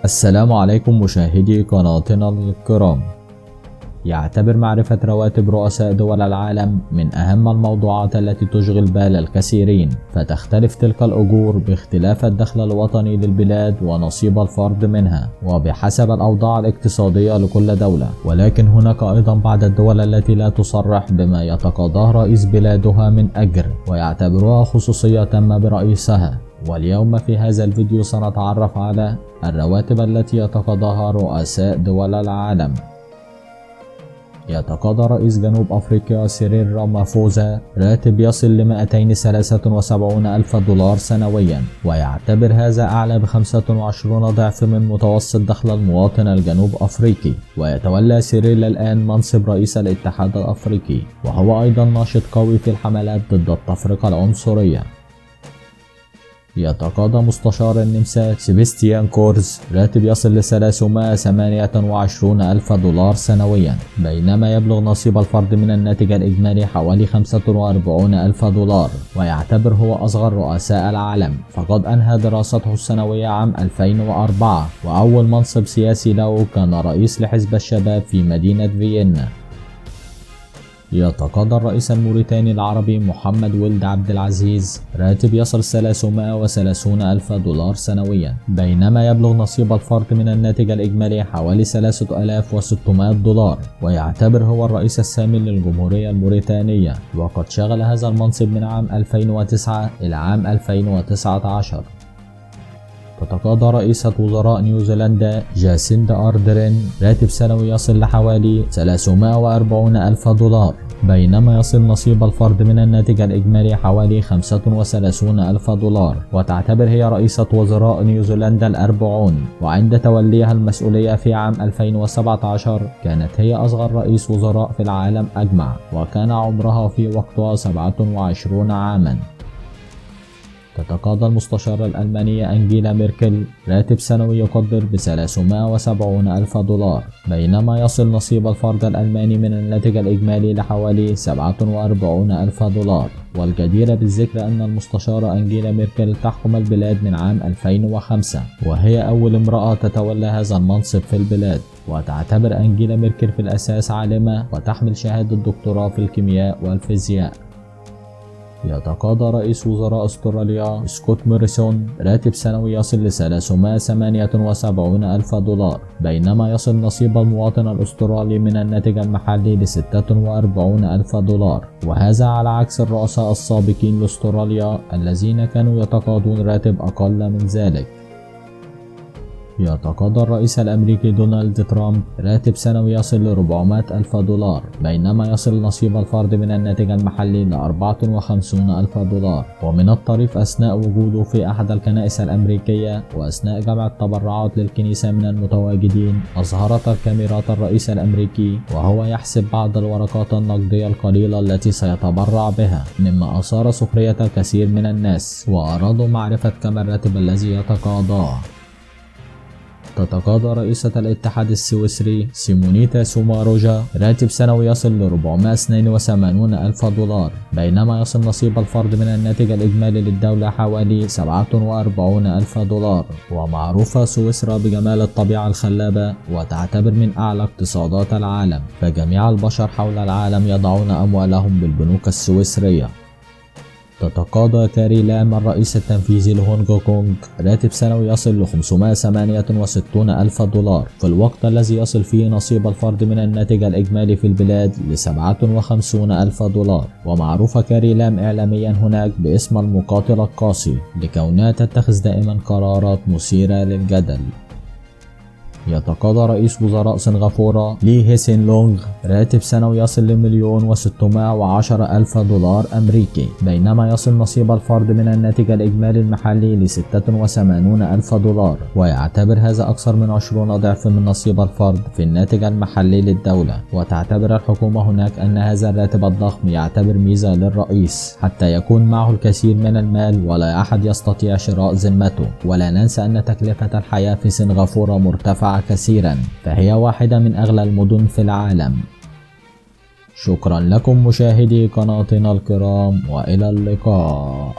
السلام عليكم مشاهدي قناتنا الكرام. يعتبر معرفة رواتب رؤساء دول العالم من أهم الموضوعات التي تشغل بال الكثيرين، فتختلف تلك الأجور باختلاف الدخل الوطني للبلاد ونصيب الفرد منها وبحسب الأوضاع الاقتصادية لكل دولة. ولكن هناك أيضا بعض الدول التي لا تصرح بما يتقاضاه رئيس بلادها من أجر ويعتبرها خصوصية تامة برئيسها. واليوم في هذا الفيديو سنتعرف على الرواتب التي يتقاضاها رؤساء دول العالم. يتقاضى رئيس جنوب أفريقيا سيريل رامافوزا راتب يصل ل 273 ألف دولار سنويا، ويعتبر هذا أعلى ب25 ضعف من متوسط دخل المواطن الجنوب أفريقي. ويتولى سيريل الآن منصب رئيس الاتحاد الأفريقي، وهو أيضا ناشط قوي في الحملات ضد التفرقة العنصرية. يتقاضى مستشار النمسا سيباستيان كورز راتب يصل ل 328 ألف دولار سنويا، بينما يبلغ نصيب الفرد من الناتج الإجمالي حوالي 45 ألف دولار. ويعتبر هو أصغر رؤساء العالم، فقد أنهى دراسته السنوية عام 2004، وأول منصب سياسي له كان رئيس لحزب الشباب في مدينة فيينا. يتقاضى الرئيس الموريتاني العربي محمد ولد عبد العزيز راتب يصل 330 ألف دولار سنويا، بينما يبلغ نصيب الفرد من الناتج الإجمالي حوالي 3600 دولار. ويعتبر هو الرئيس الثامن للجمهورية الموريتانية، وقد شغل هذا المنصب من عام 2009 إلى عام 2019. تتقاضى رئيسة وزراء نيوزيلندا جاسيندا أردرن راتب سنوي يصل لحوالي 340 ألف دولار، بينما يصل نصيب الفرد من الناتج الإجمالي حوالي 35 ألف دولار. وتعتبر هي رئيسة وزراء نيوزيلندا ال40، وعند توليها المسؤولية في عام 2017 كانت هي أصغر رئيس وزراء في العالم أجمع، وكان عمرها في وقتها 27 عاما. تتقاضى المستشارة الألمانية أنجيلا ميركل راتب سنوي يقدر ب 370 ألف دولار، بينما يصل نصيب الفرد الألماني من الناتج الإجمالي لحوالي 47 ألف دولار. والجدير بالذكر أن المستشارة أنجيلا ميركل تحكم البلاد من عام 2005، وهي أول امرأة تتولى هذا المنصب في البلاد. وتعتبر أنجيلا ميركل في الأساس عالمة وتحمل شهادة دكتوراه في الكيمياء والفيزياء. يتقاضى رئيس وزراء استراليا سكوت موريسون راتب سنوي يصل ل 378 ألف دولار، بينما يصل نصيب المواطن الأسترالي من الناتج المحلي ل 46 ألف دولار، وهذا على عكس الرؤساء السابقين لاستراليا الذين كانوا يتقاضون راتب أقل من ذلك. يتقاضى الرئيس الأمريكي دونالد ترامب راتب سنوي يصل ل 400 ألف دولار، بينما يصل نصيب الفرد من الناتج المحلي ل 54 ألف دولار. ومن الطريف أثناء وجوده في أحد الكنائس الأمريكية وأثناء جمع التبرعات للكنيسة من المتواجدين، أظهرت الكاميرات الرئيس الأمريكي وهو يحسب بعض الورقات النقدية القليلة التي سيتبرع بها، مما أثار سخرية الكثير من الناس وأرادوا معرفة كم الراتب الذي يتقاضاه. تتقاضى رئيسة الاتحاد السويسري سيمونيتا سوماروجا راتب سنوي يصل ل 482 ألف دولار، بينما يصل نصيب الفرد من الناتج الإجمالي للدولة حوالي 47 ألف دولار. ومعروفة سويسرا بجمال الطبيعة الخلابة، وتعتبر من أعلى اقتصادات العالم، فجميع البشر حول العالم يضعون أموالهم بالبنوك السويسرية. تتقاضى كاري لام الرئيس التنفيذي لهونج كونج راتب سنوي يصل ل 568 ألف دولار، في الوقت الذي يصل فيه نصيب الفرد من الناتج الإجمالي في البلاد ل 57 ألف دولار. ومعروفة كاري لام إعلاميا هناك باسم المقاتل القاسي، لكونها تتخذ دائما قرارات مثيرة للجدل. يتقاضى رئيس وزراء سنغافورة لي هيسين لونغ راتب سنوي يصل ل 1,610,000 دولار أمريكي، بينما يصل نصيب الفرد من الناتج الإجمالي المحلي ل 86 ألف دولار. ويعتبر هذا أكثر من 20 ضعف من نصيب الفرد في الناتج المحلي للدولة. وتعتبر الحكومة هناك أن هذا الراتب الضخم يعتبر ميزة للرئيس حتى يكون معه الكثير من المال ولا أحد يستطيع شراء ذمته. ولا ننسى أن تكلفة الحياة في سنغافورة مرتفعة كثيرا، فهي واحدة من أغلى المدن في العالم. شكرا لكم مشاهدي قناتنا الكرام، وإلى اللقاء.